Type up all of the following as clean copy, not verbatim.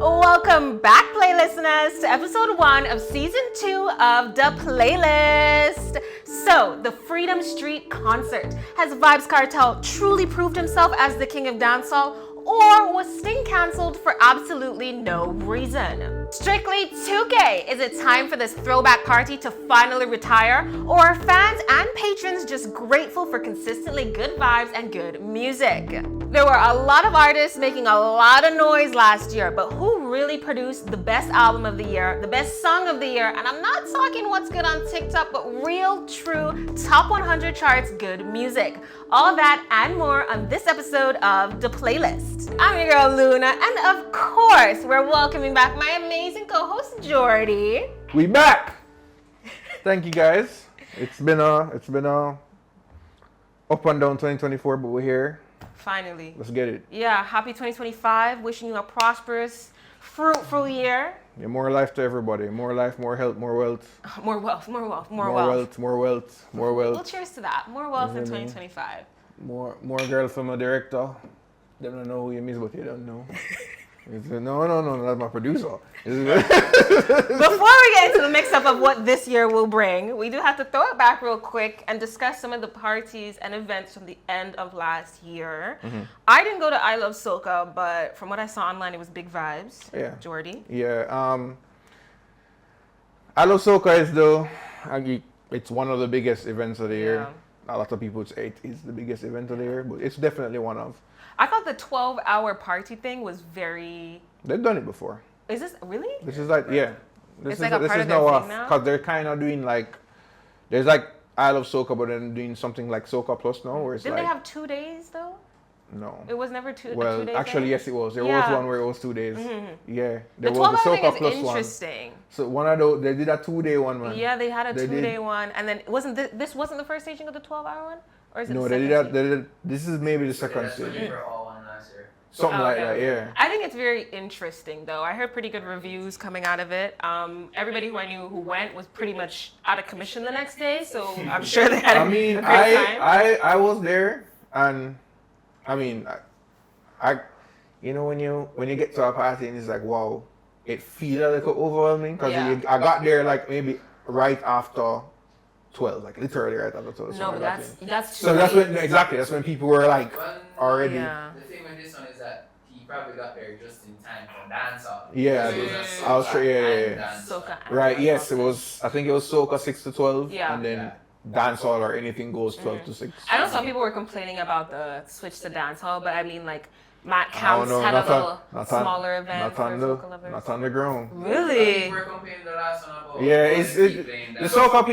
Welcome back, play listeners, to episode 1 of season 2 of The Playlist. So, the Freedom Street concert. Has Vybz Kartel truly proved himself as the king of dancehall, or was Sting cancelled for absolutely no reason? Strictly 2K, is it time for this throwback party to finally retire, or are fans and patrons just grateful for consistently good vibes and good music? There were a lot of artists making a lot of noise last year, but who really produced the best album of the year, the best song of the year, and I'm not talking what's good on TikTok, but real, true, top 100 charts good music. All of that and more on this episode of The Playlist. I'm your girl Luna, and of course, we're welcoming back my amazing co-host Jordy. We back! Thank you guys. It's been a up and down 2024, but we're here. Finally. Let's get it. Yeah, happy 2025. Wishing you a prosperous, fruitful year. Yeah, more life to everybody. More life, more health, more wealth. More wealth, more wealth, more More wealth. wealth, more wealth, more wealth. Well, cheers to that. More wealth in 2025. More girls from a director. They don't know who you miss, but you don't know. No, that's my producer. Before we get into the mix-up of what this year will bring, we do have to throw it back real quick and discuss some of the parties and events from the end of last year. Mm-hmm. I didn't go to I Love Soca, but from what I saw online, it was big vibes. Yeah. Jordy? Yeah. I Love Soca is it's one of the biggest events of the year. A lot of people would say it is the biggest event of the year, but it's definitely one of. I thought the 12-hour party thing was very... They've done it before. Is this really? This is like, yeah. It's like a part of their thing now? Because they're kind of doing like, there's like I Love Soca, but then doing something like Soca Plus now, where it's Didn't like... they have 2 days though? No. It was never two days? Well, actually, yes, it was. There was one where it was 2 days. Mm-hmm. Yeah. There the was the 12-hour Soca thing Plus is interesting. One. So one of those, they did a 2-day one, man. Yeah, they had a 2-day one. And then this wasn't the first staging of the 12-hour one? Or is it no, the they second did that. staging? This is maybe the second stage. They were all on last year. Something like that, yeah. I think it's very interesting, though. I heard pretty good reviews coming out of it. Everybody who I knew who went was pretty much out of commission the next day, so I'm sure they had a great time. I was there, and I mean, I you know when you get to a party and it's like, wow, it feels a little overwhelming because I got there like maybe right after 12, like literally right after 12. No, but that's too so late. that's when people were like already. Yeah. The thing with this one is that he probably got there just in time for dancehall. Yeah, I was sure. Yeah. Soca. Right. Yes, it was. I think it was Soca 6 to 12. Yeah. And then dancehall or anything goes 12 to 6. I know some people were complaining about the switch to dancehall, but I mean, like, Matt Counts had a little smaller event for Soca lovers. Not on the ground. Really? We were complaining the last one about. Yeah, the Soca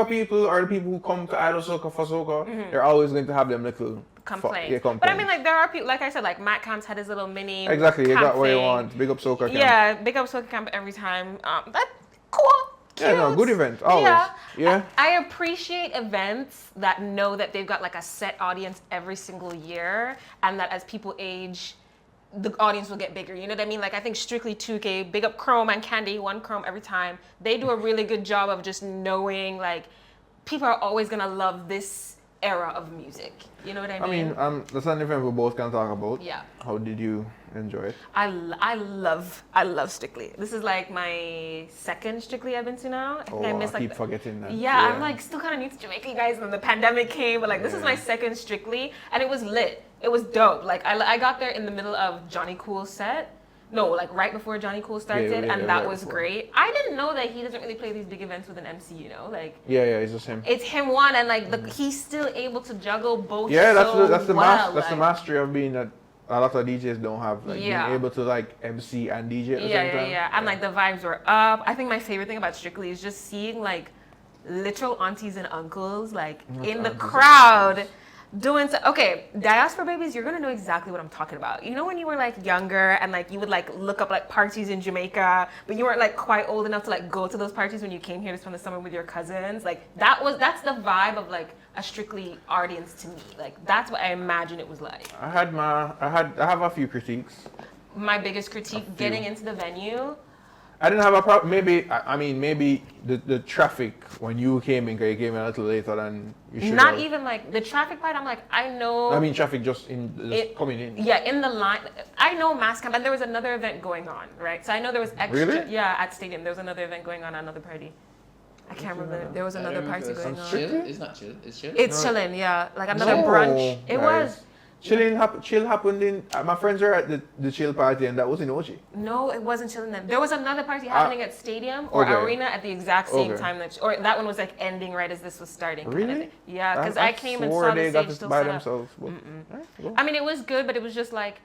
people are the people who come to Idol Soca for Soca. Mm-hmm. They're always going to have them little complaints. But I mean, like, there are people, like I said, like Matt Camps had his little mini. Exactly, you got what you thing. want. Big up Soca Camp. Yeah, big up Soca Camp every time. That's cool. Cute. Yeah, no, good event, always. Yeah. I appreciate events that know that they've got like a set audience every single year, and that as people age, the audience will get bigger. You know what I mean? Like, I think Strictly 2K, big up Chrome and Candy, one Chrome every time. They do a really good job of just knowing, like, people are always gonna love this era of music. You know what I mean? I mean, that's an event we both can talk about. Yeah. How did you enjoy it? I love Strictly. This is like my second Strictly I've been to now. I think I missed like keep forgetting that. Yeah, I'm like still kind of new to Jamaica, you guys, and the pandemic came, but like this is my second Strictly, and it was lit. It was dope. Like I got there in the middle of Johnny Cool's set. No, like right before Johnny Cool started, and that was great. I didn't know that he doesn't really play these big events with an MC, you know, like. Yeah, it's just him. It's him one, and like he's still able to juggle both. Yeah, that's the well, mastery of being that a lot of DJs don't have, like being able to like MC and DJ at the same time. Yeah. And like the vibes were up. I think my favorite thing about Strictly is just seeing like literal aunties and uncles like in the crowd. Okay, diaspora babies, you're gonna know exactly what I'm talking about. You know when you were like younger and like you would like look up like parties in Jamaica, but you weren't like quite old enough to like go to those parties when you came here to spend the summer with your cousins. Like that's the vibe of like a Strictly audience to me. Like that's what I imagine it was like. I have a few critiques. My biggest critique getting into the venue. I didn't have a problem. Maybe I mean maybe the traffic when you came in, 'cause you came in a little later than you should Not have. even like the traffic part. I'm like, I know. I mean traffic just coming in. Yeah, in the line. I know mass camp, and there was another event going on, right? So I know there was extra. Really? Yeah, at stadium there was another event going on, another party. I can't remember. There was another party going on. Chill? It's not chill. It's chill. It's chilling, yeah, like another No, brunch. It guys. was. Chill happened in. My friends were at the chill party, and that was in Ochi. No, it wasn't chilling then. There was another party happening at stadium or okay. arena at the exact same Okay. time or that one was like ending right as this was starting. kind of Really? thing. Yeah, because I came and swore saw the they got stage this still by set up. themselves. But, alright, go. I mean, it was good, but it was just like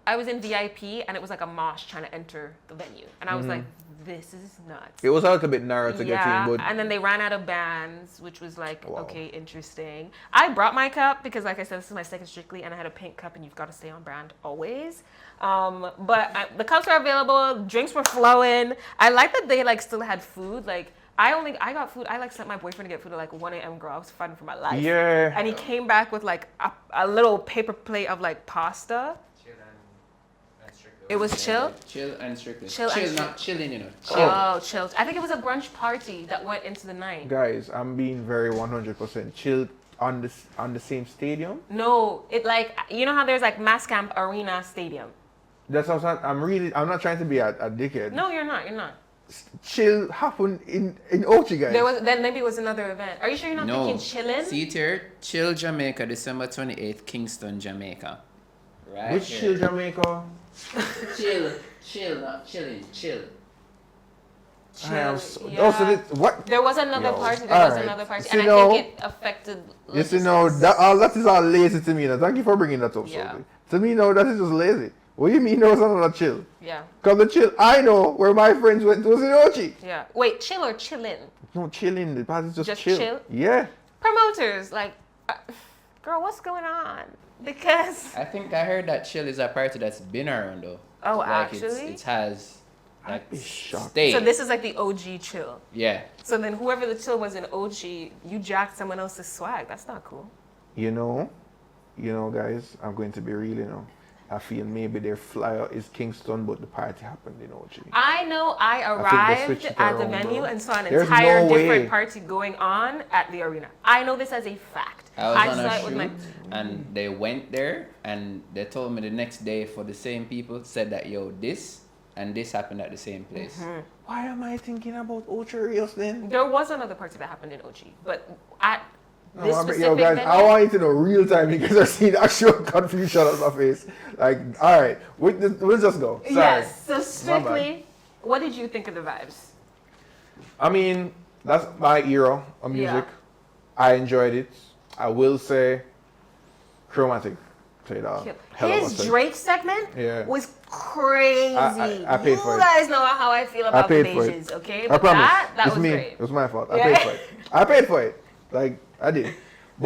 I was in VIP and it was like a mosh trying to enter the venue, and I was like, this is nuts. It was a little bit narrow to get in, but and then they ran out of bands, which was like, Wow. okay, interesting. I brought my cup because, like I said, this is my second Strictly, and I had a pink cup, and you've got to stay on brand always. The cups were available, drinks were flowing. I like that they like still had food. Like I got food. I like sent my boyfriend to get food at like 1 a.m. Girl, I was fighting for my life. yeah. And he came back with like a little paper plate of like pasta. Chill and strictly. It was chill. Chill and strictly. Chill and not chilling, you know. Chill. Oh, chill. I think it was a brunch party that went into the night. Guys, I'm being very 100% chill on the same stadium. No, it like you know how there's like Mass Camp Arena Stadium. That's what I'm not trying to be a dickhead. No, you're not. You're not. Chill happened in Ochi, guys. There was then maybe it was another event. Are you sure you're not No. thinking chillin'? See it here. Chill Jamaica, December 28th, Kingston, Jamaica. Right. Which here. chill Jamaica? Chill, not chilling. Chill. I am Chill, oh, so what? There was another Yo, party. There was alright. another party, So and now- I think it affected. You see, no, that is all lazy to me. Now, thank you for bringing that up. Yeah. Sophie. To me, no, that is just lazy. What do you mean there was another chill? Yeah, Because the chill I know where my friends went was in Ochi. yeah. Wait, chill or chillin'? No chilling. The party's just Just chill. chill? Yeah. Promoters, like, girl, what's going on? Because I think I heard that chill is a party that's been around though. oh, Like actually. it has I'd like be shocked. stayed. So this is like the OG chill. Yeah. So then whoever the chill was in OG, you jacked someone else's swag. That's not cool. You know, guys, I'm going to be real, I feel maybe their flyer is Kingston, but the party happened in Ochi. I know I think they arrived switched it at the around, venue bro. and saw an There's entire no different way. party going on at the arena. I know this as a fact. I was on saw a it with my shoot and they went there and they told me the next day for the same people said that yo this and this happened at the same place. Mm-hmm. Why am I thinking about Ochi Rios then? There was another party that happened in OG, but at No, this I mean, specific yo, guys, venue, I want you to know real time because I see the actual confusion on my face. Like, all right, we'll just go. Sorry. yes. So My bad. strictly, what did you think of the vibes? I mean, that's my era of music. I enjoyed it. I will say, Chromatic played a hell of a His set. Drake segment Yeah. was crazy. I paid for it. You guys know how I feel about paid for it. Beiges, okay? I But promise. that It's was me. great. It was my fault. Yeah. I paid for it. I paid for it. Like, I did. That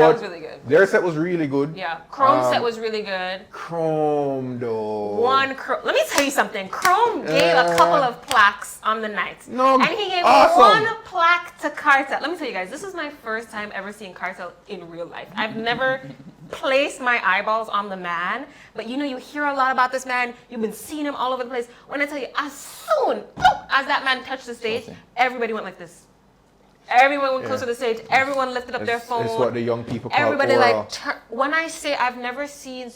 But was really good. their set was really good. Yeah, Chrome set was really good. Chrome, though. Let me tell you something. Chrome gave a couple of plaques on the night. No, and he gave awesome. one plaque to Cartel. Let me tell you guys, this is my first time ever seeing Cartel in real life. I've never placed my eyeballs on the man, but you hear a lot about this man. You've been seeing him all over the place. When I tell you, as soon as that man touched the stage, everybody went like this. Everyone went close to the stage. Everyone lifted up their phone. It's what the young people call Everybody aura. when I say I've never seen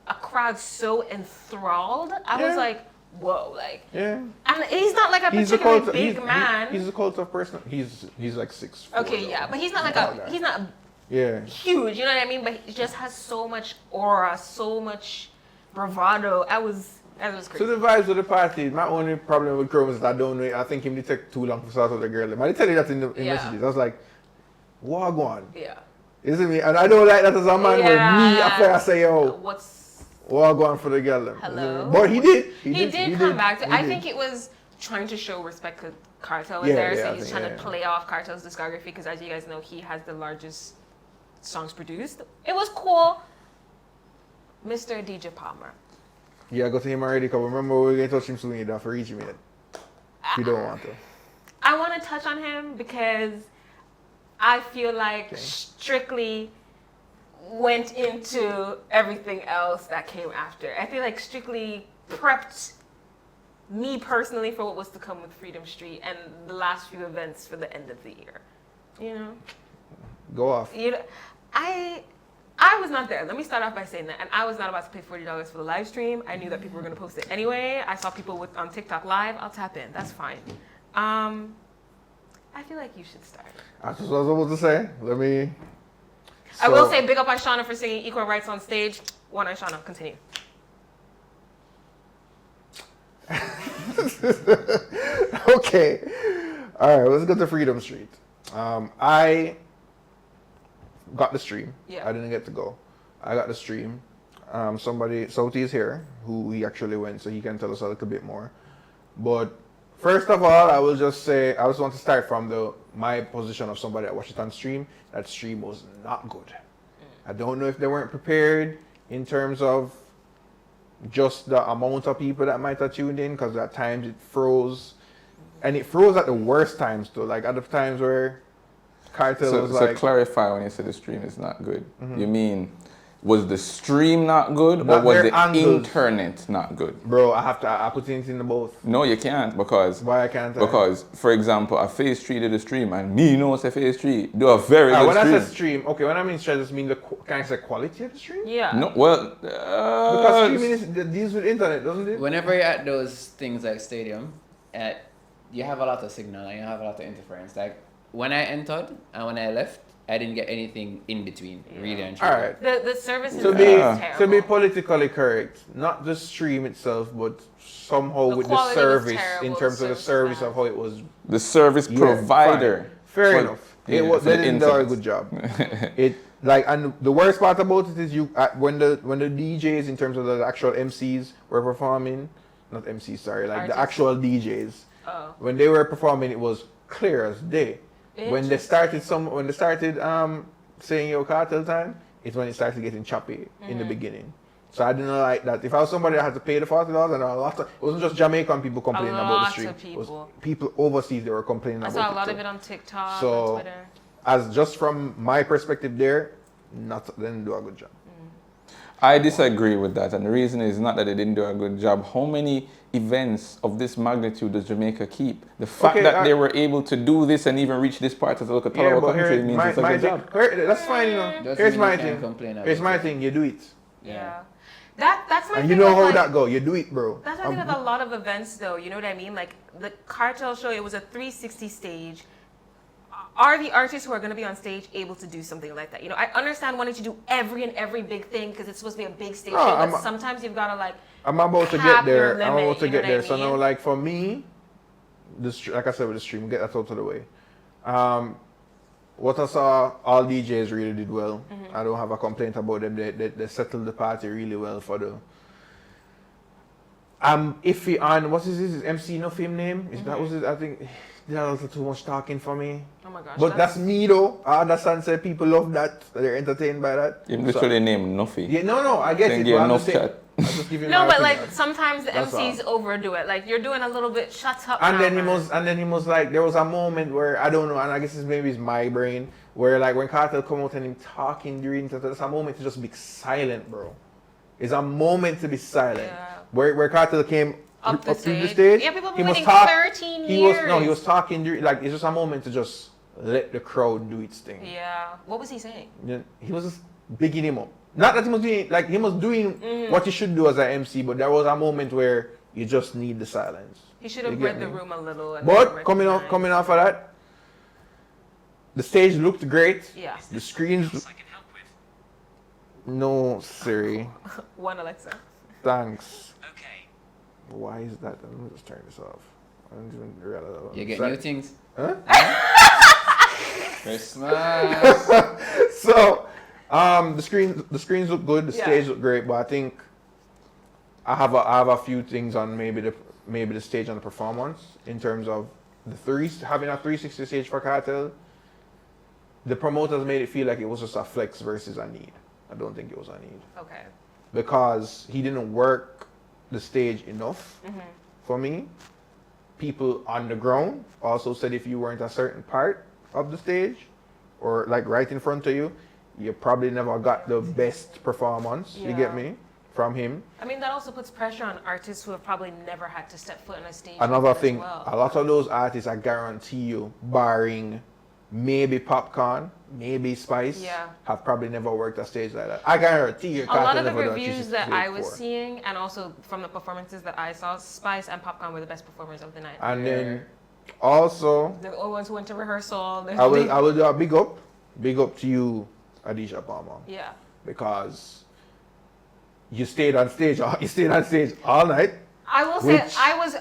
a crowd so enthralled, I was like, whoa, like. Yeah. And he's not like a He's a particularly cult. big man. He's a cult of person. He's like 6'4". Okay, though. yeah, but he's not like Tall guy. he's not Yeah. huge. You know what I mean? But he just has so much aura, so much bravado. That was crazy. So the vibes of the party, my only problem with Chrome is that I don't know. I think him to take too long to start with the girl. I tell you that in Yeah. messages. I was like, wagwan. Yeah. Isn't me? And I don't like that as a man. Where me after I say, yo, What's wagwan for the girl. Hello? But he did. He did come back to. He I did. think it was trying to show respect because Cartel was Yeah, there, yeah, so I he's think, trying yeah. to play off Cartel's discography because, as you guys know, he has the largest songs produced. It was cool. Mr. DJ Palmer. Yeah, I got to him already. Cause remember we get touch him soon. You don't have to reach him yet. If you don't want to. I want to touch on him because I feel like Strictly went into everything else that came after. I feel like Strictly prepped me personally for what was to come with Freedom Street and the last few events for the end of the year. You know? Go off. You know, I was not there. Let me start off by saying that. And I was not about to pay $40 for the live stream. I knew that people were going to post it anyway. I saw people on TikTok live. I'll tap in. That's fine. I feel like you should start. That's what I was about to say. I will say big up on Shauna for singing Equal Rights on stage. One on Shauna. Continue. Okay. All right, let's go to Freedom Street. I got the stream. Yeah. I didn't get to go. I got the stream. Sauti is here, who he actually went, so he can tell us a little bit more. But first of all, I will just say, I just want to start from my position of somebody that watched it on stream. That stream was not good. I don't know if they weren't prepared in terms of just the amount of people that might have tuned in, because at times it froze. And it froze at the worst times too, like at the times where Cartel was like... So clarify when you say the stream is not good. You mean, was the stream not good, or was the internet not good? Bro, I put it in the both. No, you can't, because... Why I can't? Because, for example, a Phase 3 did a stream, and me knows a Phase 3 do a very good when stream. I say stream, okay, when I mean stream, I just mean can I say quality of the stream? Yeah. No, well... because streaming deals with internet, doesn't it? Whenever you're at those things like stadium, you have a lot of signal and you have a lot of interference. Like when I entered and when I left, I didn't get anything in between, really and truly. All right. The service is To terrible. be politically correct, not the stream itself, but somehow The with the quality was service, terrible, in terms of the service service bad. of how it was. The service provider. Fine. Fair for- enough. yeah, They for the didn't do a internet. good job. And the worst part about it is when the DJs, in terms of the actual MCs, were performing, not MCs, sorry, like the Artists. actual DJs, Oh. when they were performing, it was clear as day. When they started saying your Cartel time, it's when it started getting choppy in the beginning. So I didn't like that. If I was somebody that had to pay the $40, and it wasn't just Jamaican people complaining about the stream. Of people. It was people overseas that were complaining I about saw it. a lot too. of it on TikTok, So, on Twitter. As just from my perspective there, they didn't do a good job. I disagree with that, and the reason is not that they didn't do a good job. How many events of this magnitude does Jamaica keep? The fact that they were able to do this and even reach this part of the local country means it's a good job. That's fine, you know. Doesn't Here's mean my you can't thing. complain about Here's my it. thing. You do it, Yeah. That's my and thing you know with, how like, that go. You do it, bro. That's my thing with a lot of events, though. You know what I mean? Like the Cartel show, it was a 360 stage. Are the artists who are going to be on stage able to do something like that? You know, I understand wanting to do every big thing because it's supposed to be a big stage show, but sometimes you've got to like. I'm about to cap get there. your I'm limit, about to you know get there. what I So now, mean? like for me, like I said with the stream, get that out of the way. What I saw, all DJs really did well. I don't have a complaint about them. They settled the party really well for the. I'm iffy on what's his MC no film name? Is that was it? I think that was too much talking for me. Oh my gosh. But that's me though. I understand. Say people love that. They're entertained by that. You literally named Nuffy. Yeah, no, I get Then it. get but I'm enough just saying- chat. I'm just giving no, my but opinion. like sometimes the That's MCs overdo it. Like you're doing a little bit. Shut up. And now, then man. he was like, there was a moment where I don't know, and I guess it's my brain, where like when Cartel come out and him talking during there's a moment to just be silent, bro. It's a moment to be silent. Yeah. Where Cartel came Up the to the stage. stage. Yeah, people have he been was waiting talk- 13 he years. was he was talking during like it's just a moment to just let the crowd do its thing. Yeah. What was he saying? Yeah, he was just bigging him up. Not that he was doing like he was doing what he should do as an MC, but there was a moment where you just need the silence. He should You have get read the me? room a little. And But coming off of that, the stage looked great. Yeah. The screens. No, Siri. One Alexa. Thanks. Okay. Why is that? Let me just turn this off. I don't even realize. You get new things. Huh? Christmas. So, the screens look good. The Yeah. stage look great, but I think I have a few things on maybe the stage and the performance in terms of having a 360 stage for Cartel. The promoters made it feel like it was just a flex versus a need. I don't think it was a need Okay. because he didn't work the stage enough for me. People on the ground also said if you weren't a certain part of the stage or like right in front of you, you probably never got the best performance. You get Yeah. me? from him. I mean, that also puts pressure on artists who have probably never had to step foot on a stage. Another before thing, as well. a lot of those artists, I guarantee you, barring maybe Popcorn, maybe Spice, have probably never worked a stage like that. I guarantee you. A lot of the never done reviews She's that Played I was for. seeing, and also from the performances that I saw, Spice and Popcorn were the best performers of the night. And then also, They're the only ones who went to rehearsal. I will do a big up to you, Adisha Palmer. Yeah. Because you stayed on stage all night. I will say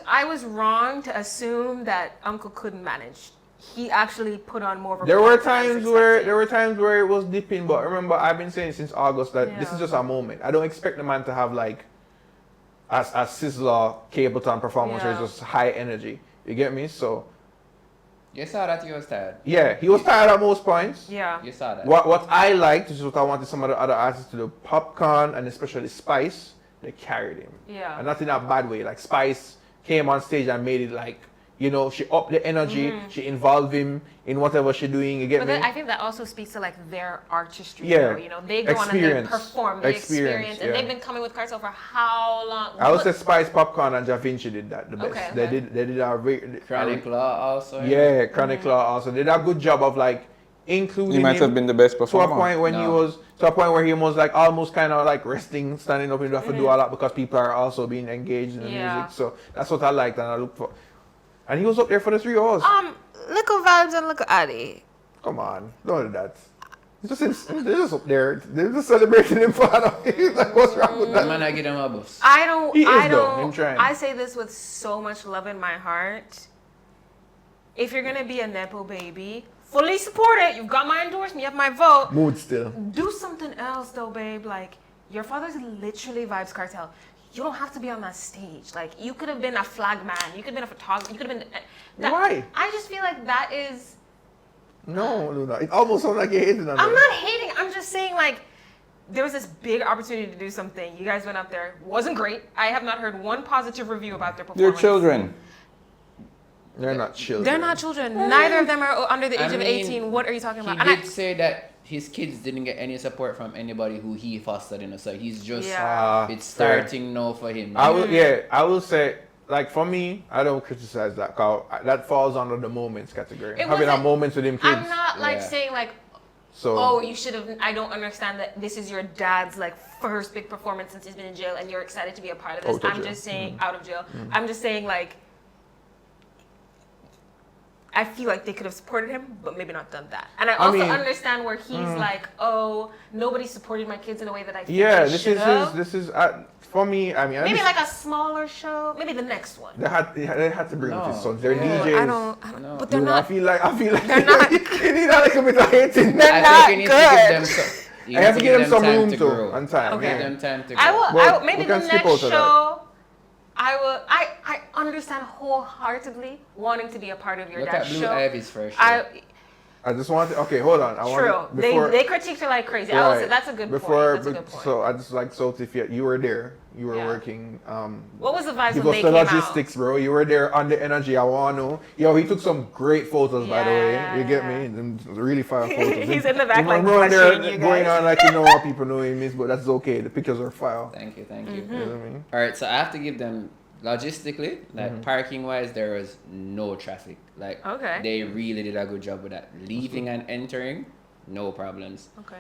I was wrong to assume that Uncle couldn't manage. He actually put on more of a There were performance times where it was dipping, but remember I've been saying since August that this is just a moment. I don't expect the man to have like a Sizzler Cableton performance where it's just high energy. You get me? So You saw that he was tired. yeah, he was tired at most points. Yeah. You saw that. What I liked, which is what I wanted some of the other artists to do, Popcorn and especially Spice, they carried him. Yeah. And not in a bad way. Like Spice came on stage and made it like, you know, she upped the energy, she involved him in whatever she's doing, you get But me? then I think that also speaks to like their artistry. Yeah. Though, you know, they go on and they Experience. perform, the experience, and yeah. they've been coming with Cartel for how long? I would say Spice, Popcorn, and Da Vinci did that the best. Okay, They okay. did a Chronic Law also. yeah, Chronic Law also did a good job of like including He might him have been the best to a performer. point when to a point where he was like almost kind of like resting, standing up. You don't have to do a lot because people are also being engaged in the music. So that's what I liked and I looked for. And he was up there for the 3 hours. Little vibes and little Addy. Come on, don't do that. They're just up there. They're just celebrating him for He's like, what's wrong with that? Man, I get him a bus. I don't. He is, I though. don't. Him trying. I say this with so much love in my heart. If you're gonna be a nepo baby, fully support it. You've got my endorsement. You have my vote. Mood still. Do something else though, babe. Like your father's literally Vibes Cartel. You don't have to be on that stage. Like you could have been a flag man. You could have been a photographer. You could have been. Why? I just feel like that is. No, Luna. It almost sounds like you're hating on I'm them. not hating. I'm just saying like. There was this big opportunity to do something. You guys went up there. Wasn't great. I have not heard one positive review about their They're performance. children. They're not children. They're not children. Neither of them are under the age I of mean, 18. What are you talking He about? did say that his kids didn't get any support from anybody who he fostered in. So he's just it's starting now for him. I will say, like for me, I don't criticize that. 'Cause that falls under the moments category. It Having a wasn't- moments with him kids. I'm not like Yeah. saying like, So oh, you should have. I don't understand that this is your dad's like first big performance since he's been in jail, and you're excited to be a part of this. Out of I'm jail. just saying out of jail. I'm just saying like. I feel like they could have supported him, but maybe not done that. And I also mean, understand where he's like, oh, nobody supported my kids in a way that I think yeah, they this should have. is for me. I mean, Maybe like a smaller show. Maybe the next one. they had to bring with his No. sons. They're Oh, DJs. I don't. No. But they're Luna, not. I feel like They're not- you need a little bit of hating. They're I not think you need good. to give them some. You I have to need give them some time room to too grow. and time. Okay. Give Yeah. them time to grow. I will. Well, maybe we the can skip next out of that. show. I understand wholeheartedly wanting to be a part of your Look dad's at Blue show. Ivy's first show. I just want to, okay, hold on. I True. want to, before, They critiqued her like crazy. I will say right, that's a good before, point. That's a good point. So I just like, so if you were there, you were Yeah. working, What was the vibes give when us they the came logistics, bro. You were there on the energy. I want to know. Yo, he took some great photos, by the way. You get me? Them really fire photos. He's in the back, Him like, running there blushing, you going guys. on like you know what people know him is, but that's okay. The pictures are fire. Thank you. Mm-hmm. You know what I mean? All right, so I have to give them logistically, like parking wise, there was no traffic. Like Okay. they really did a good job with that. Leaving and entering, no problems. Okay.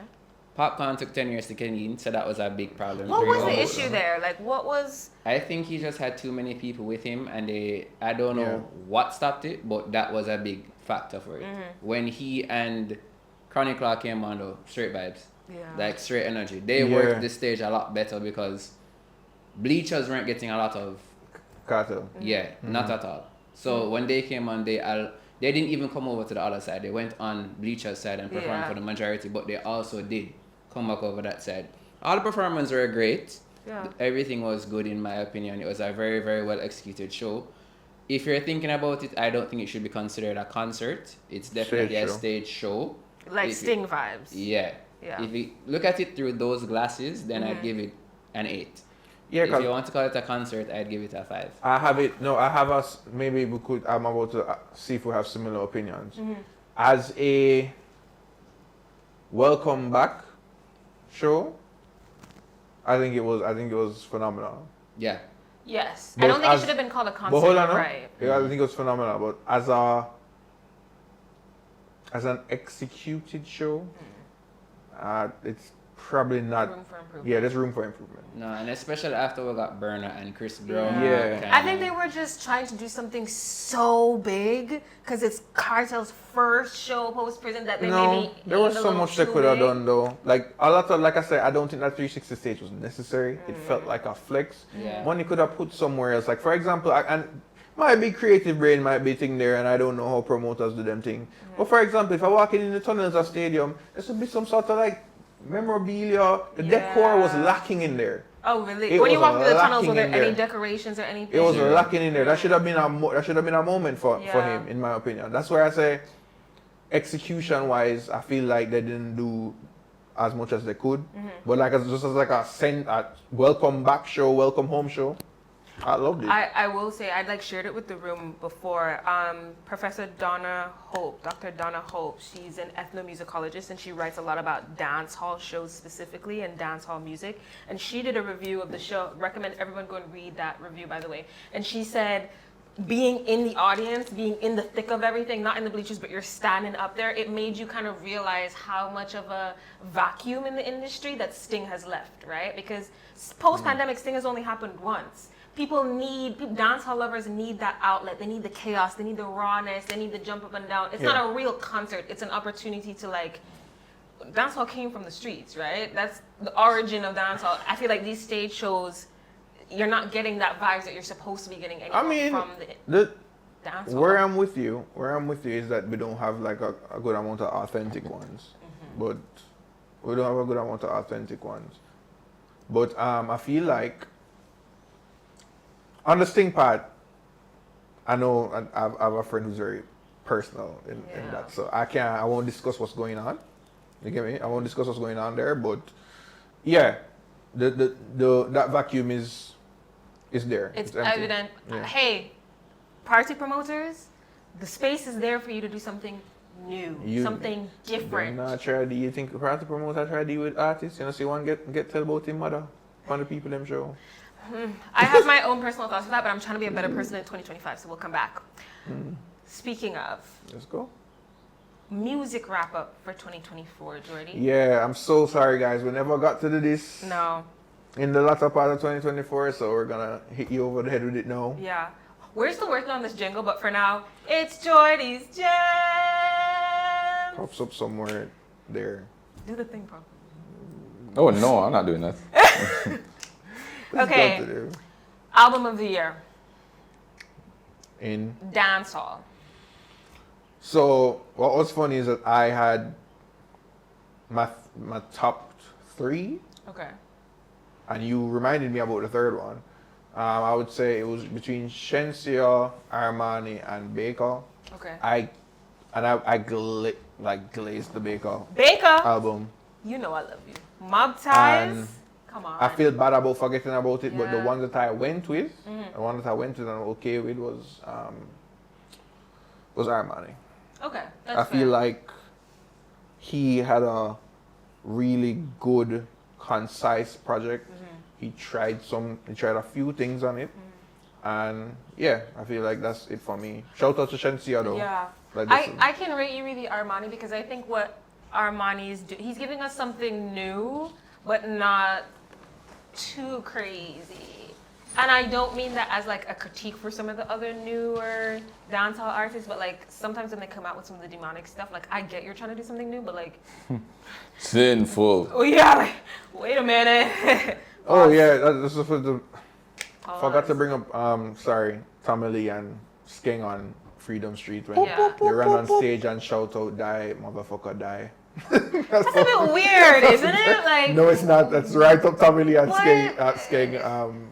Popcorn took 10 years to get in, so that was a big problem. What was the 3 hours. issue there? Like, what was? I think he just had too many people with him, and I don't know Yeah. what stopped it, but that was a big factor for it. When he and Chronic Law came on, though, straight vibes, Yeah. like straight energy. They Yeah. worked the stage a lot better because bleachers weren't getting a lot of Cartel. not at all. So when they came on, they didn't even come over to the other side. They went on bleachers side and performed Yeah. for the majority, but they also did come back over that side. All the performances were great. Yeah. Everything was good in my opinion. It was a very, very well executed show. If you're thinking about it, I don't think it should be considered a concert. It's definitely Stage a show. stage show. Like If Sting vibes. Yeah. Yeah. If you look at it through those glasses, then I'd give it an 8. Yeah, If you 'cause want to call it a concert, I'd give it a 5. I have it. No, I have us. Maybe we could. I'm about to see if we have similar opinions. As a welcome back show, I think it was phenomenal. Yeah. Yes. But I don't think it as- should have been called a concert. But hold on, you're no? right. Yeah, I think it was phenomenal. But as an executed show, it's probably not. Room for improvement. Yeah, there's room for improvement. No, and especially after we got Burner and Chris Brown. Yeah. I think they were just trying to do something so big because it's Cartel's first show post prison that they No, maybe there was aimed a so little much they too could have big. done though. Like a lot of, like I said, I don't think that 360 stage was necessary. It felt like a flex. Yeah. One you could have put somewhere else. Like for example, and might be creative brain might be thing there, and I don't know how promoters do them thing. But for example, if I walk in the tunnels of stadium, there should be some sort of like memorabilia. The decor was lacking in there. Oh really? It When you was walk through the tunnels, lacking were there in any there. decorations or anything? It was Sure. lacking in there. That should have been a moment for Yeah. him, in my opinion. That's where I say, execution wise, I feel like they didn't do as much as they could. But like just as like a welcome back show, welcome home show, I loved it. I will say I'd like shared it with the room before. Professor Donna Hope, Dr. Donna Hope, she's an ethnomusicologist and she writes a lot about dance hall shows specifically and dance hall music. And she did a review of the show. Recommend everyone go and read that review, by the way. And she said, being in the audience, being in the thick of everything, not in the bleachers, but you're standing up there, it made you kind of realize how much of a vacuum in the industry that Sting has left, right? Because post-pandemic, Sting has only happened once. Dance hall lovers need that outlet. They need the chaos. They need the rawness. They need the jump up and down. It's not a real concert. It's an opportunity to like, dance hall came from the streets, right? That's the origin of dance hall. I feel like these stage shows, you're not getting that vibes that you're supposed to be getting anymore I mean, from the dance hall. where I'm with you is that we don't have like a good amount of authentic ones. But we don't have a good amount of authentic ones. But I feel like on the Sting part, I know I have a friend who's very personal in that, so I won't discuss what's going on. You get me? I won't discuss what's going on there, but yeah, that vacuum is there. It's empty. evident. Yeah. Hey, party promoters, the space is there for you to do something new, something different. You think the party promoter try to deal with artists? You know, see one get tell about him mother, one of the people them show. I have my own personal thoughts for that, but I'm trying to be a better person in 2025, so we'll come back. Speaking of, Let's go. music wrap up for 2024, Jordy. Yeah, I'm so sorry guys. We never got to do this No. in the latter part of 2024, so we're gonna hit you over the head with it now. Yeah. We're still working on this jingle, but for now, it's Jordy's Jam. Pops up somewhere there. Do the thing, bro. Oh no, I'm not doing that. What's Okay. got to do? Album of the year, In dancehall. So what was funny is that I had my top 3, Okay. and you reminded me about the third one. I would say it was between Shensia, Armani, and Baker. Okay. I glazed the Baker Baker, album. you know I love you. Mob Ties. And Come on. I feel bad about forgetting about it, but the Yeah. one that I went with, the one that I went with and I'm okay with was Armani. Okay. I That's feel fair. like he had a really good, concise project. He tried a few things on it, and yeah, I feel like that's it for me. Shout out to Shensia though. Yeah. Like I can rate you really Armani because I think what Armani is doing, he's giving us something new, but not too crazy. And I don't mean that as like a critique for some of the other newer dancehall artists, but like sometimes when they come out with some of the demonic stuff, like I get you're trying to do something new, but like, Sinful. oh yeah, like wait a minute. Oh yeah, this is for the. Pause. Forgot to bring up Tommy Lee and Skeng on Freedom Street when Yeah. they ran on stage and shout out "Die, motherfucker, die." That's a bit weird, isn't it? Like No, it's not. That's right up Tommy Lee and What? Skeng.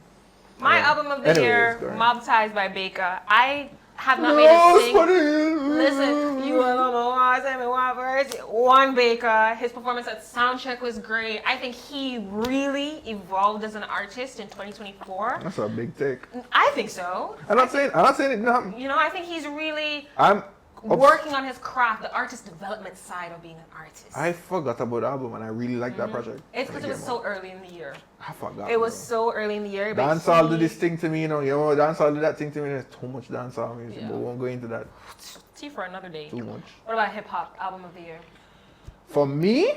my yeah. album of the Anyways, year, go ahead. Mob Ties by Baker. I have not made a sing. Listen, Listen, you alone know tell me one verse. One Baker, his performance at Soundcheck was great. I think he really evolved as an artist in 2024. That's a big take. I think so. I'm not saying it. No, You know, I think he's really. working on his craft, the artist development side of being an artist. I forgot about the album and I really liked that project. It's because it was so early in the year. I forgot. It was bro. so early in the year. But Dancehall did this thing to me, you know, dancehall did that thing to me. There's too much dancehall music, Yeah. but we won't go into that Tea for another day. too much. What about hip hop album of the year? For me,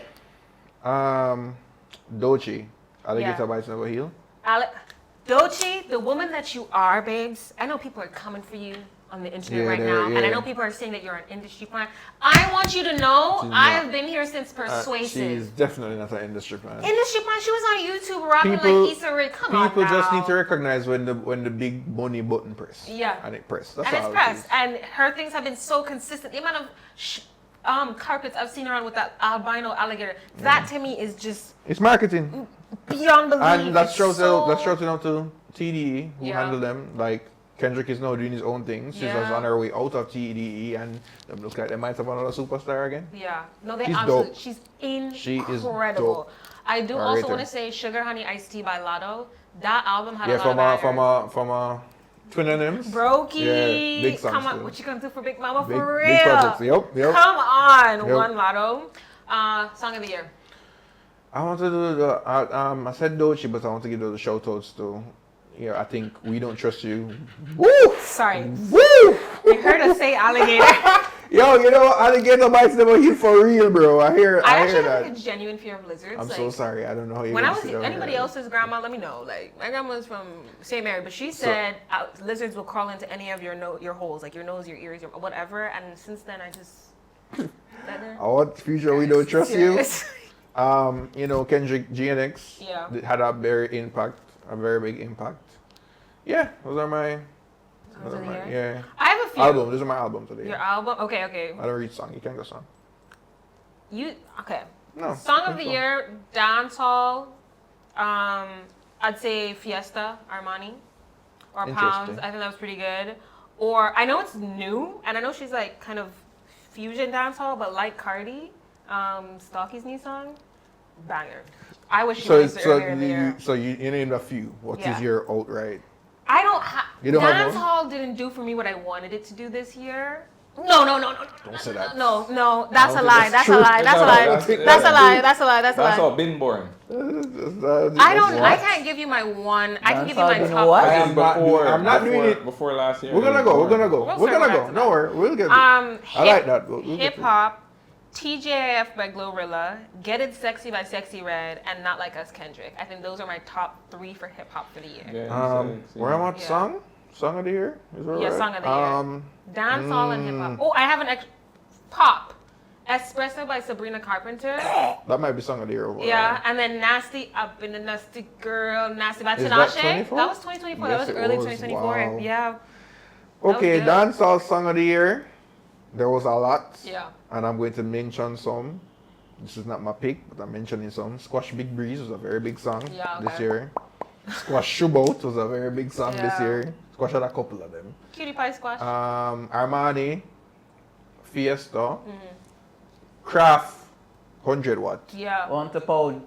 Doechii, Alligator Yeah. Bites Never Heal. Doechii, the woman that you are, babes. I know people are coming for you on the internet Yeah, right they're- now, and I yeah. know people are saying that you're an industry plant. I want you to know She's I not. have been here since Persuasive. She's definitely not an industry plan. Industry plant. She was on YouTube rocking People- like Issa Rae. Come on People just now. need to recognize when the big money button press. Yeah. And it pressed. That's And all it's it pressed. is. And her things have been so consistent. The amount of carpets I've seen around with that albino alligator, that to me is just It's marketing. beyond belief. And that's It's shouts so- out that's shouting out to TDE who Yeah. handle them. Like Kendrick is now doing his own thing. She's Yeah. just on her way out of TDE and them look like they might have another superstar again. Yeah. No, they She's absolutely. dope. She's She is incredible. dope. I do I also rate want her. to say Sugar Honey Iced Tea by Lotto. That album had Yeah, a lot from of banger. from a Twin NMs. Brokey. Yeah, big songs Come on, too. what you gonna do for Big Mama Big, for real? big projects. Yep. Come on, Yep. one Lotto. Song of the year. I want to do the I said Doechii, but I want to give those shout outs to I think We Don't Trust You. Woo! Sorry, Woo! you heard us say alligator. Yo, you know, Alligator Bites Never Heal for real, bro. I hear I actually hear have that. like a genuine fear of lizards. I'm like, so sorry. I don't know how you when I gonna was sit down anybody here. else's grandma, let me know. Like my grandma's from St. Mary, but she said lizards will crawl into any of your holes, like your nose, your ears, your whatever. And since then, I just. I want future We Don't Trust Serious. You. You know, Kendrick GNX Yeah. had a very big impact. Yeah, those are my Songs of the year? yeah. I have a few. Album. Those are my albums today. Your album? Okay. I don't read song. You can't go song. Okay. No. Song of the so. year, dancehall. I'd say Fiesta, Armani, or Pounds. Interesting. I think that was pretty good. Or I know it's new, and I know she's like kind of fusion dancehall, but like Cardi, Stalky's new song, banger. I wish she released it earlier in the year. You named a few. What is Yeah. your outright? I don't have. You don't have one? Dancehall didn't do for me what I wanted it to do this year. No. Don't say that. No. That's a think lie. that's That's a true. lie. That's a No, lie. that's- That's a lie. That's a lie. That's a That's all lie. been boring. I can't give you my one. I can give you my Dancehall, you know top. what? I am not doing- I'm not doing it. Before last year. We're gonna go. We'll circle back to No worry. We'll get it. I like that. We'll get Hip to it. hop, TJIF by Glorilla, Get It Sexy by Sexy Red, and Not Like Us Kendrick. I think those are my top 3 for hip hop for the year. Yeah, Where am I? Yeah. Song of the year? Is that Yeah, right? song of the year. Dancehall and hip hop. Oh, I have an extra pop. Espresso by Sabrina Carpenter. That might be song of the year overall. Yeah, and then Nasty Up in the Nasty Girl, Nasty by Is that Tinashe. 24? That was 2024. Yes, that was it early was. 2024. Wow. Yeah. Okay, good. dancehall song of the year. There was a lot. Yeah. And I'm going to mention some. This is not my pick, but I'm mentioning some. Squash Big Breeze was a very big song Yeah, this okay. year. Squash Shootout was a very big song this Yeah. year. Squash had a couple of them. Cutie Pie Squash. Armani, Fiesta, Craft, 100 Watt. yeah. Want a pound.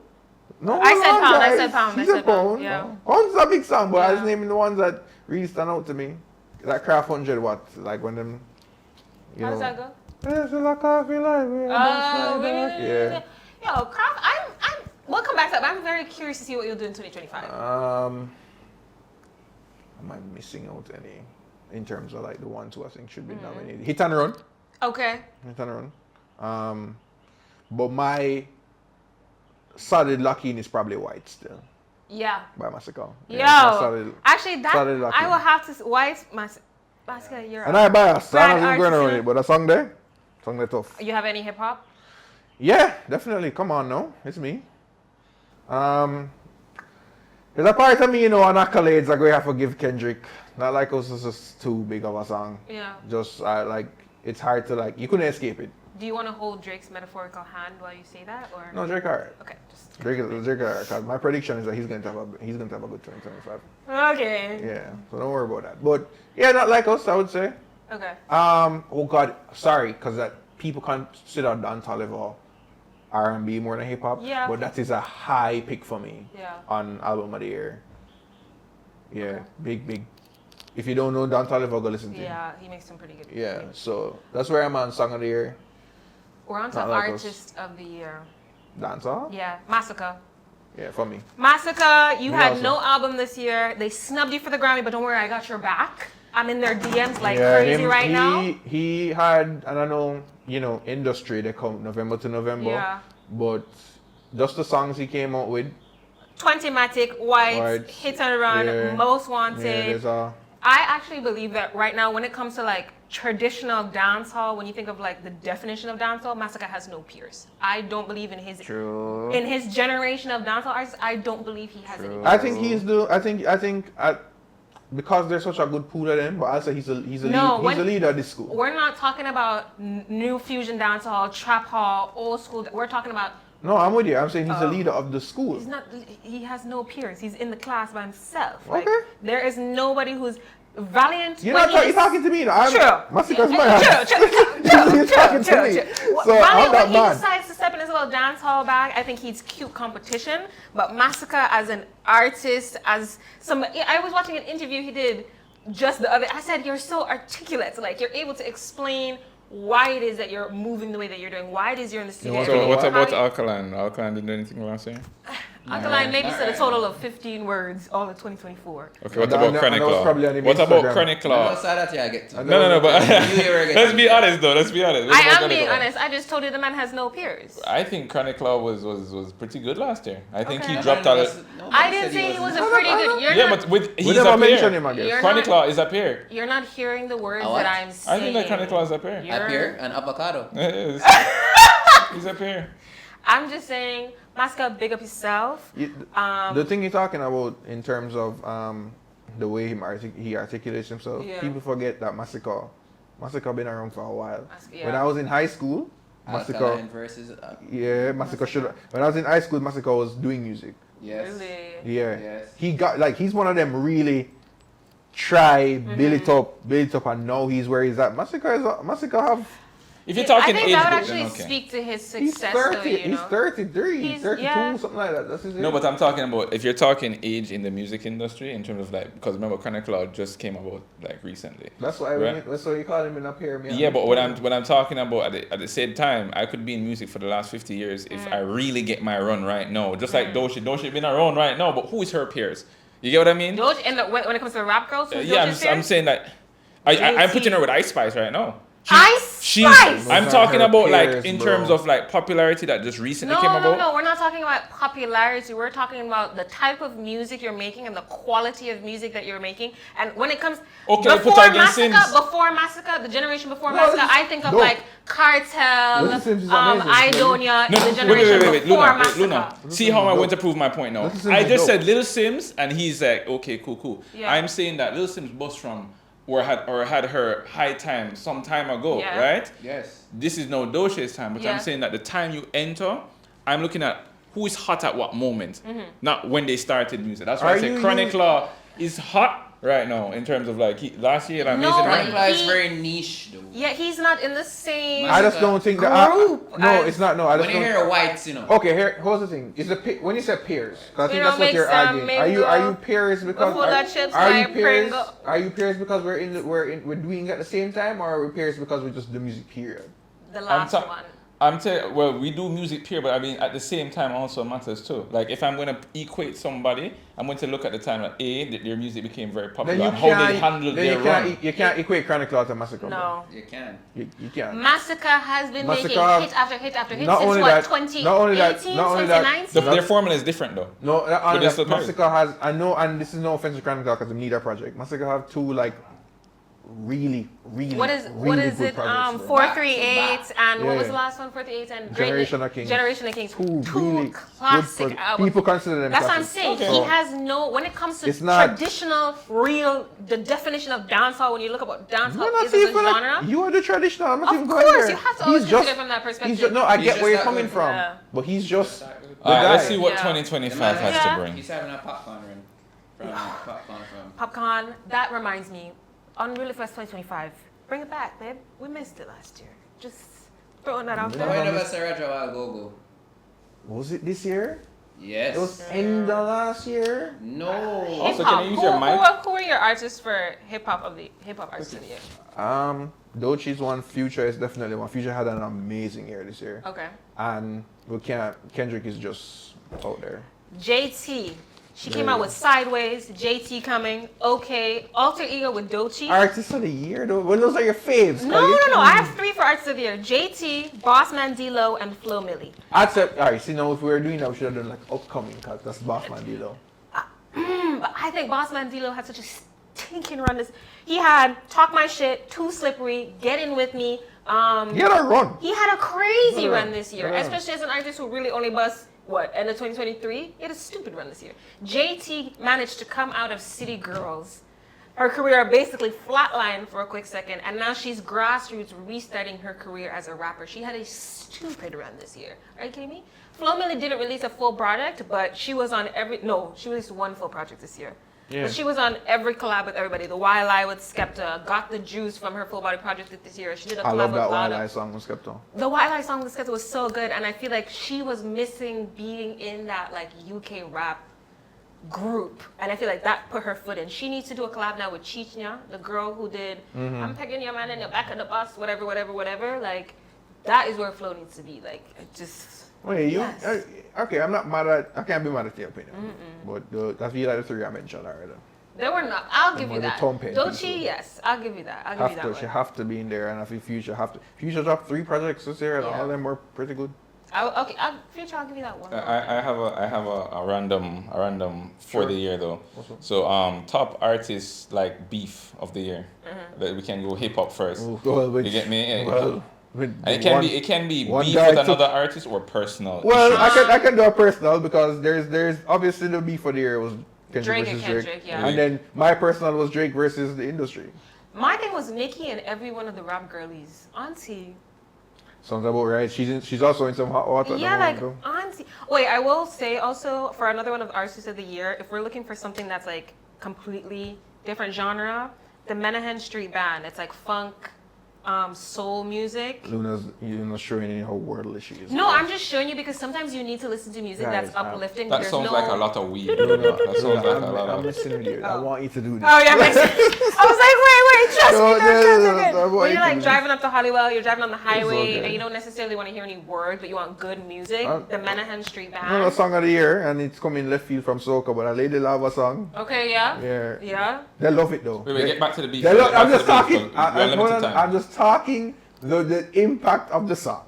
No, I said no, pound, I guys. said pound, He I said said pound, pound. yeah. Pound's a big song, but I was Yeah. naming the ones that really stand out to me. That Craft 100 Watt, like when them, you How know. does that go? It's like coffee like we Oh, Yeah. Yo, Craft, we'll come back to that, but I'm very curious to see what you'll do in 2025. Am I missing out any in terms of like the ones who I think should be nominated? Hit and Run. Okay. Hit and Run. But my solid locking is probably White still Yeah. by Massacre. Yo, Yeah, it's my solid- actually, that solid lucky. I will have to. White Massacre, you're And I biased, so I'm Brad not even going Artisan. on it, but a song there, tough. You have any hip hop? Yeah, definitely. Come on, no, it's me. There's a part of me, you know, on accolades I'm going to have to give Kendrick. Not like us, it's just too big of a song. Yeah. Just like it's hard to like you couldn't escape it. Do you want to hold Drake's metaphorical hand while you say that, or No, Drake alright. Okay, just Drake alright. 'Cause my prediction is that he's going to have a good 2025. okay. Yeah, so don't worry about that. But yeah, not like us, I would say. Okay. Oh God, sorry, because that people consider dancehall level R&B more than hip hop. Yeah. But that is a high pick for me. Yeah. On album of the year. Yeah, Okay. big If you don't know dancehall, ever go listen to him. Yeah, he makes some pretty good. Yeah, music. so that's where I'm on Song of the Year. We're on to Not like us. Artist of the Year. Dancehall? Yeah, Massacre. Yeah, for me. Massacre, you Me had also. no album this year. They snubbed you for the Grammy, but don't worry, I got your back. I'm in their DMs like crazy right now. He had, and I know, industry, they come November to November. Yeah. But just the songs he came out with. 20matic, White, White, Hit and Run, yeah. Most Yeah, Wanted. there's a. I actually believe that right now, when it comes to like traditional dancehall, when you think of like the definition of dancehall, Massacre has no peers. I don't believe in his generation of dancehall artists. I don't believe he has any. I think because there's such a good pool of them, but also he's a leader of this school. We're not talking about new fusion dancehall, trap hall, old school. We're talking about. No, I'm with you. I'm saying he's the leader of the school. He's not. He has no peers. He's in the class by himself. Okay. Like, there is nobody who's valiant. You're talking to me. Massacre's my True. You're talking to me. So I'm Valiant, that when he man. decides to step in his little dance hall bag, I think he's cute competition. But Massacre as an artist, I was watching an interview he did just the other. I said, you're so articulate. Like, you're able to explain why it is that you're moving the way that you're doing, why it is you're in the studio. So what about Alkaline? Alkaline didn't do anything last year? Alkaline maybe said a total of 15 words all of 2024. Okay, what about Chronic Law? What about Chronic Law? I get to. No, but let's be honest though. Let's be honest. I am being honest. I just told you the man has no peers. I think Chronic Law was pretty good last year. I think he Okay. dropped out. I didn't say he was a pretty good. We never mentioned him again. Chronic Law is up here. You're not hearing the words What? that I'm saying. I think that Chronic Law is up here. Up here, an avocado. He's up here. I'm just saying, Massacre, big up yourself. The thing you're talking about in terms of the way he articulates himself, Yeah. people forget that Massacre been around for a while. Yeah. When I was in high school, Massacre. Alkaline versus. Massacre should. When I was in high school, Massacre was doing music. Yes. Really? Yeah. Yes. He got he's one of them really build it up, and now he's where he's at. Massacre have. If you're talking I think age that would group, then actually okay. speak to his He's success, 30. though, you He's know? 33. He's- 32, yeah. something like that. That's his age. No, but I'm talking about if you're talking age in the music industry in terms of because remember Chronic Law just came about recently. That's why Right. that's why you call him in up here. Yeah, but what I'm talking about at the same time, I could be in music for the last 50 years if I really get my run right now. Just like Doshi been around right now, but who is her peers? You get what I mean? Doja, and when it comes to the rap girls, who's Yeah, Doja's I'm peers? saying that I'm putting her with Ice Spice right now. Ice Spice! I'm Those talking are her about peers, in bro. terms of popularity that just recently No, came about. no, we're not talking about popularity. We're talking about the type of music you're making and the quality of music that you're making. And when it comes Okay, put her against Sims. before Massacre, the generation before No, Massacre, this is I think of dope. like Cartel, Listen Sims is amazing. Idonia, No, the generation wait, before Luna, Massacre. Luna. See how I dope. went to prove my point now. Little Sims I is just dope. said Little Sims, and he's like, okay, cool. Yeah. I'm saying that Little Sims bust from had her high time some time ago, Yeah. right? Yes. This is no Doshe's time, but Yeah. I'm saying that the time you enter, I'm looking at who is hot at what moment, not when they started music. That's why Are I say you Chronic using- Law is hot right now in terms of last year, Amazing No, Run. but It's he- very niche though. Yeah, he's not in the same. I just don't think that. Group No, as- it's not. No, I just When you don't. hear whites, you know. Okay, here's the thing. Is when you say peers, 'cause I think You that's know, what you're mix and arguing. Are you mingle. peers because Full of chips are you like peers? Pringle. Are you peers because we're doing it at the same time, or are we peers because we just do music period? The last one. Well, we do music peer, but I mean, at the same time also matters too. Like, if I'm going to equate somebody, I'm going to look at the time that their music became very popular and how they handled their run. You can't equate Chronic Law to Massacre. bro. No. You can. You can't. Massacre has been Massacre- making hit after hit after hit Not since only what, that- 2018, not only that- 2019? Their formula is different though. No, But they're still pairs. Massacre has. I know, and this is no offense to Chronic Law because they need a project. Massacre have two really What is good it? projects, bro. 438 and what was Yeah. the last one? 438 and Generation of Kings. Generation of Kings. Two Two really classic good albums. people consider them. That's what I'm classics. saying. Okay. He So, has no. When it comes to It's not- traditional, real, the definition of dancehall. When you look at what dancehall No, not is as a even like- genre, You are the traditional. I'm not of even going course there. you have to He's always consider just- it from that perspective. He's just, no, I He's get just where you're that coming good. from, Yeah. but he's just the All right, guy. let's see what Yeah. 2025 has Yeah. to bring. He's having a popcorn run. Popcorn from. Popcorn. That reminds me, Unreal Fest 2025. Bring it back, babe. We missed it last year. Just throwing that out No, there. I never said Raja while go. Was it this year? Yes. It was end of last year. No. Also, can you use your mic? Who are your artists for hip hop artists of the year? Doechie's one. Future is definitely one. Future had an amazing year this year. Okay. And Kendrick is just out there. JT. She came out with Sideways, JT coming, okay, Alter Ego with Doechii. Artists of the year though? Well, those are your faves. No. I have 3 for Artists of the Year. JT, Bossman D-Lo, and Flo Milli. I'd say, alright, see now if we were doing that, we should have done like upcoming, because that's Bossman D-Lo. But I think Bossman D-Lo had such a stinking run this. He had Talk My Shit, Too Slippery, Get In With Me. He had a run. He had a crazy run this year, Yeah. especially as an artist who really only busts, end of 2023? He had a stupid run this year. JT managed to come out of City Girls. Her career basically flatlined for a quick second, and now she's grassroots restarting her career as a rapper. She had a stupid run this year. Are you kidding me? Flo Milli didn't release a full project, but she was on she released 1 full project this year. Yeah. But she was on every collab with everybody. The YLI with Skepta, Got the Juice from her full body project this year. She did a collab I love with that Lana. YLI song with Skepta. The YLI song with Skepta was so good, and I feel like she was missing being in that like UK rap group, and I feel like that put her foot in. She needs to do a collab now with Chichnya, the girl who did I'm pegging your man in the back of the bus, whatever. Like that is where Flo needs to be. Like it just. Wait, Yes. okay, I'm not mad at, I can't be mad at your opinion. But that's like the 3 I mentioned already. There were not. I'll give you the that. tone painting Doechii, too. yes, I'll give you that. I'll give you that. She One. have to be in there, and I think Future have to. Future dropped 3 projects this year, and all of them were pretty good. Future, I'll give you that one. I have a random for the year though. So top artists like beef of the year. That we can go hip hop first. Well, You get me? Yeah. Well, And it can be one beef guy with took- another artist or personal. Well, issues. I can do a personal because there's obviously the beef for the year was Kendrick Drake versus and Drake, Kendrick, yeah. and then my personal was Drake versus the industry. My thing was Nicki and every one of the rap girlies. Auntie. Sounds about right. She's also in some hot water. at the Yeah, like moment, though. auntie. Wait, I will say also for another one of the artists of the year, if we're looking for something that's like completely different genre, the Menahan Street Band. It's like funk, soul music. Luna's showing you how worldly she is. No, I'm just showing you because sometimes you need to listen to music Guys, that's uplifting. That There's sounds no... like a lot of weed. Luna, That sounds like a lot I'm of. listening to you. I want you to do this. Oh yeah, makes sense. I was like, wait, trust No, me, that's no, good. I want When you you're to like do driving up to Hollywood, you're driving on the highway, okay. and you don't necessarily want to hear any word, but you want good music. The Menahan Street Band. Another song of the year, and it's coming left field from Soca, but a Lady Lava song. Okay, yeah. Yeah. Yeah. They love it though. Wait, get back to the beef. They love, Get back I'm to just the beef, talking. because we have limited time. I'm just talking the impact of the song.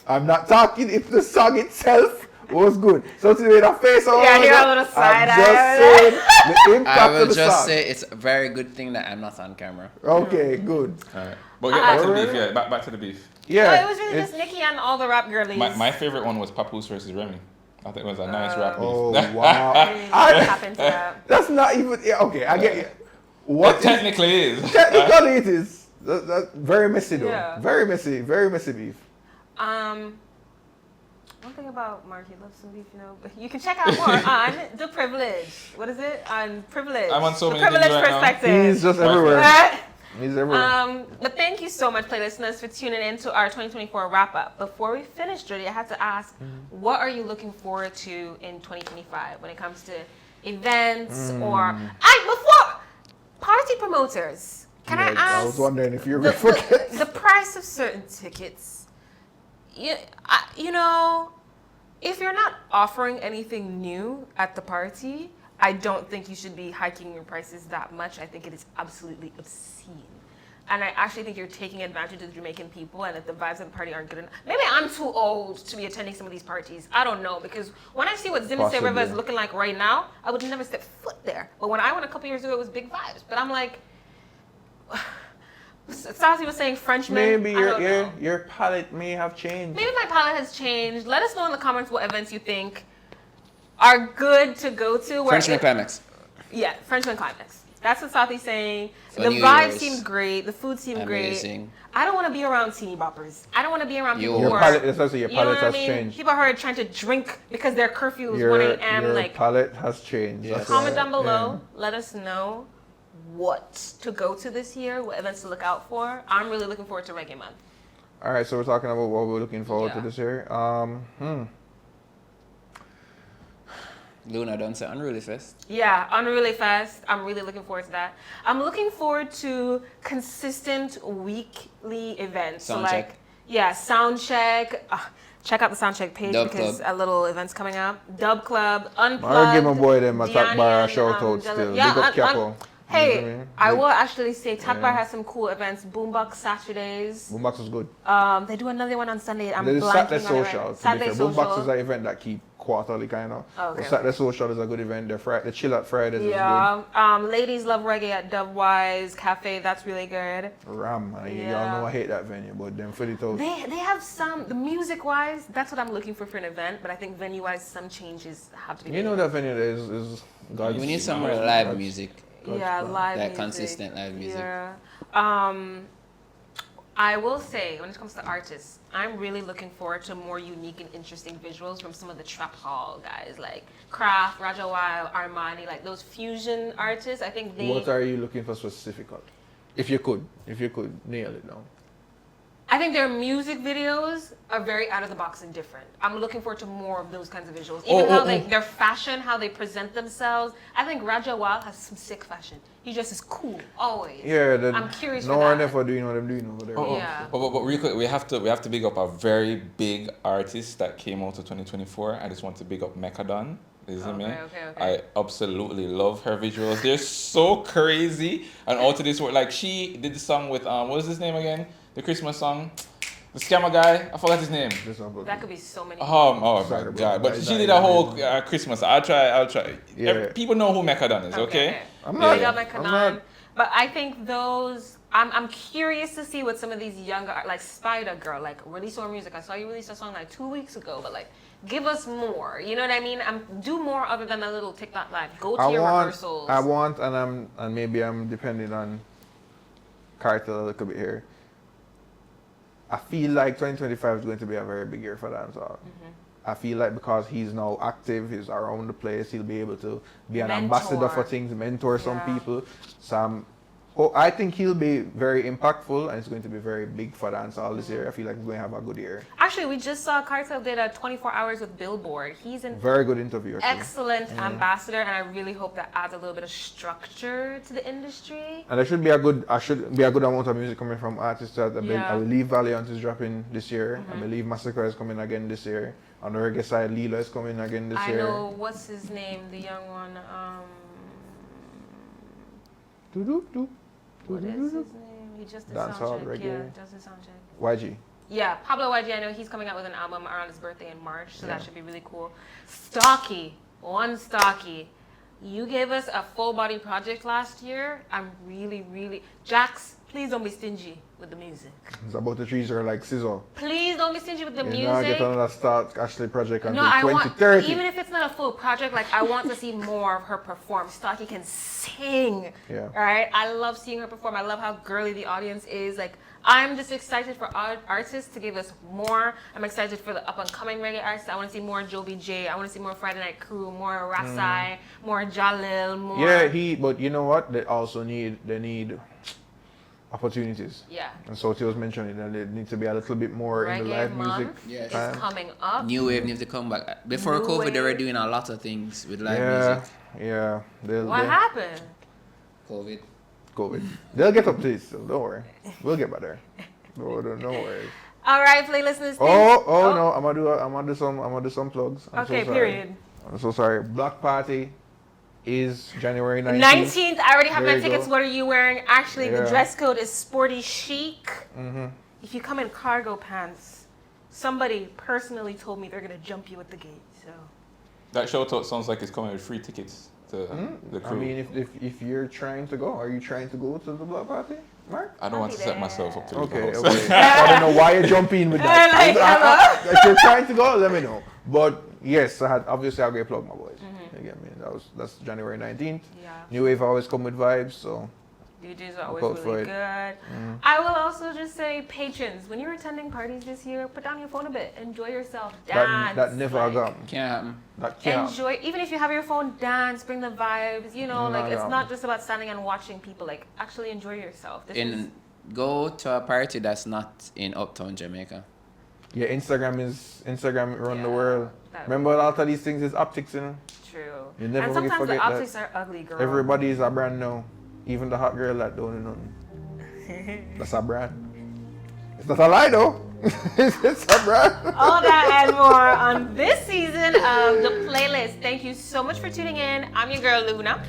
I'm not talking if the song itself was good. So to make a face all Yeah, over, you're a little side I'm eye just over saying the impact I of will the just song. say it's a very good thing that I'm not on camera. Okay, good. Alright. But get back to the beef, Alright. yeah. Back to the beef. Yeah. No, it was really just Nicki and all the rap girlies. My favorite one was Papoose versus Remy. I think it was a nice rap beef. Oh wow. What happened to that? That's not even. Yeah, okay, I get you. What It is- technically is. technically it is. That's very messy though. Yeah. Very messy beef. One thing about Mark, he loves some beef, you know. But you can check out more on The Privilege. What is it? On Privilege. I'm on so the many things Privilege right now. Perspective. He's just everywhere. He's everywhere. But thank you so much, play listeners, for tuning in to our 2024 wrap up. Before we finish, Jordy, I had to ask, what are you looking forward to in 2025 when it comes to events or before party promoters? Can I ask? I was wondering if you're going to forget. The price of certain tickets. You know, if you're not offering anything new at the party, I don't think you should be hiking your prices that much. I think it is absolutely obscene. And I actually think you're taking advantage of the Jamaican people and that the vibes of the party aren't good enough. Maybe I'm too old to be attending some of these parties. I don't know. Because when I see what Zimbabwe River is looking like right now, I would never step foot there. But when I went a couple years ago, it was big vibes. But I'm like... Saucy was saying Frenchman. Maybe your palate may have changed. Maybe my palate has changed. Let us know in the comments what events you think are good to go to. Frenchman Climax. Yeah, Frenchman Climax. That's what Saucy's saying. For the New vibe Year's. seemed great. The food seemed Amazing. great. I don't want to be around teeny boppers. I don't want to be around people Your who are... palate, especially your you know palate what I has mean? changed. People who are trying to drink because their curfew is 1 a.m. Your Like, palate has changed. Yes. That's comment right. down below. Let us know what to go to this year, what events to look out for. I'm really looking forward to Reggae Month. All right, so we're talking about what we're looking forward to Yeah. this year. Luna done say Unruly Fest. Yeah, Unruly Fest. I'm really looking forward to that. I'm looking forward to consistent weekly events. So Sound like, check. yeah, sound check. Check out the sound check page Dub because Club. a little event's coming up. Dub Club, Unplugged. I'll give my boy them a Diani Talk Bar and, shout out Jella- still. Yeah, Big up Capo. Hey, You know what I mean? I will actually say Talk Bar Yeah. has some cool events. Boombox Saturdays. Boombox was good. They do another one on Sunday. I'm They did blanking Saturday on it. Social. To be Saturday fair. Social. Boombox is an event that keep quarterly kind of. Oh, okay, But Saturday okay. Social is a good event. The Chill Out Fridays Yeah. Ladies Love Reggae at Dubwise Cafe. That's really good. is good. Ram, man. Yeah. Y'all know I hate that venue, but them for it out. They have some, the music wise, that's what I'm looking for an event, but I think venue wise, some changes have to be You made. know that venue there is God's. We need some more live music. Yeah, live Like music. consistent live music. Yeah. I will say, when it comes to artists, I'm really looking forward to more unique and interesting visuals from some of the trap hall guys, like Kraft, Raja Wild, Armani, like those fusion artists. I think they. What are you looking for specifically? If you could nail it down. I think their music videos are very out of the box and different. I'm looking forward to more of those kinds of visuals. Even their fashion, how they present themselves. I think Raja Wild has some sick fashion. He just is cool always. Yeah, I'm curious no for one that. ever doing what I'm doing over there. Yeah. But real quick, we have to big up a very big artist that came out of 2024. I just want to big up Mechadon. Okay. I absolutely love her visuals. They're so crazy and out of this world. Like she did the song with what was his name again? The Christmas song. The scammer guy. I forgot his name. That could be so many. Oh Sorry, my bro. god! But That- she that- did a that- whole Christmas. I'll try. Yeah. People know who Mechadon is, okay? I'm Big not. up I'm Mechadon. not. But I think those. I'm curious to see what some of these younger, like Spider Girl, like release more music. I saw you release a song like 2 weeks ago, but like give us more. You know what I mean? Do more other than a little TikTok live. Go to your rehearsals. And maybe I'm depending on Cartel a little bit here. I feel like 2025 is going to be a very big year for dancehall. I feel like because he's now active, he's around the place, he'll be able to be an ambassador for things, mentor some people. I think he'll be very impactful and it's going to be very big for dancehall this year. I feel like we're going to have a good year. Actually, we just saw Cartel did a 24 hours with Billboard. He's an Very good interview. Actually. excellent ambassador, and I really hope that adds a little bit of structure to the industry. And there should be a good amount of music coming from artists that Yeah. I believe Valiant is dropping this year. I believe Massacre is coming again this year. On the reggae side, Lila is coming again this year. I know, what's his name, the young one? What is his name? He just did Dancehall, sound check. reggae. Yeah, just did sound check. YG. Yeah, Pablo YG, I know he's coming out with an album around his birthday in March, so that should be really cool. Stocky, you gave us a full body project last year. I'm really, Jax, please don't be stingy with the music. It's about the trees are like sizzle. Please don't be stingy with the You music. know, I get another start Ashley project until No, I want, 2030. even if it's not a full project, like I want to see more of her perform. Stocky can sing. Yeah. All right. I love seeing her perform. I love how girly the audience is. Like I'm just excited for artists to give us more. I'm excited for the up and coming reggae artists. I want to see more Joby J. I want to see more Friday Night Crew, more Rasai, more Jalil, more. Yeah, but you know what? They also need opportunities. Yeah. And so he was mentioning that there needs to be a little bit more in the Reggae live music. month Yes. is coming up. New Wave needs to come back. Before New COVID, they were Wave. doing a lot of things with live Yeah, music. yeah. What happened? COVID. COVID. They'll get up to this, so don't worry. We'll get better. No worry. All right, play listeners. Oh no! I'm gonna do some plugs. I'm Okay, so sorry. period. I'm so sorry. Block Party is January 19th. 19th, I already have There my you tickets. go. What are you wearing? Actually, the Yeah. dress code is sporty chic. Mm-hmm. If you come in cargo pants, somebody personally told me they're going to jump you at the gate. So That shout out sounds like it's coming with free tickets to the crew. I mean, if you're trying to go, are you trying to go to the Block Party, Mark? I don't want to I'll be set there. myself up to lose Okay, the house. okay. I don't know why you jump in with that. Like, hello? If you're trying to go, let me know. But yes, obviously I'll get plug my boys. You get me? That's January 19th. yeah, New Wave always come with vibes, so DJs are always Look out for really it. good. I will also just say, patrons, when you're attending parties this year, put down your phone a bit, enjoy yourself, dance. that never like, got Can't happen. that can't. Enjoy, even if you have your phone, dance, bring the vibes. You know, like it's No. not just about standing and watching people. Like actually enjoy yourself. This is, Go to a party that's not in Uptown Jamaica. Yeah, Instagram around the Yeah, world. that Remember, a lot of these things is optics, you know. True. You never And really sometimes the forget that. optics are ugly, girl. Everybody is a brand now. Even the hot girl that don't know nothing. That's a brand. It's not a lie though. It's a brand. All that and more on this season of The Playlist. Thank you so much for tuning in. I'm your girl, Luna.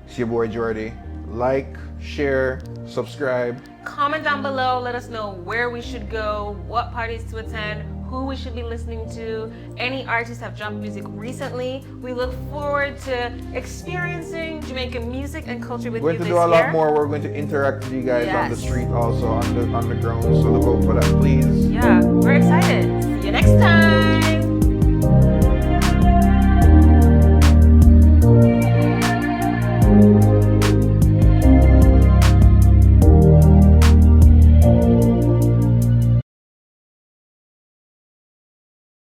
It's your boy Jordy. Like, share, subscribe. Comment down below. Let us know where we should go, what parties to attend, who we should be listening to, any artists have dropped music recently. We look forward to experiencing Jamaican music and culture with We're you going to this do a year. lot more. We're going to interact with you guys on the Yes. street also, on the ground. So look out for that, please. Yeah, we're excited. See you next time.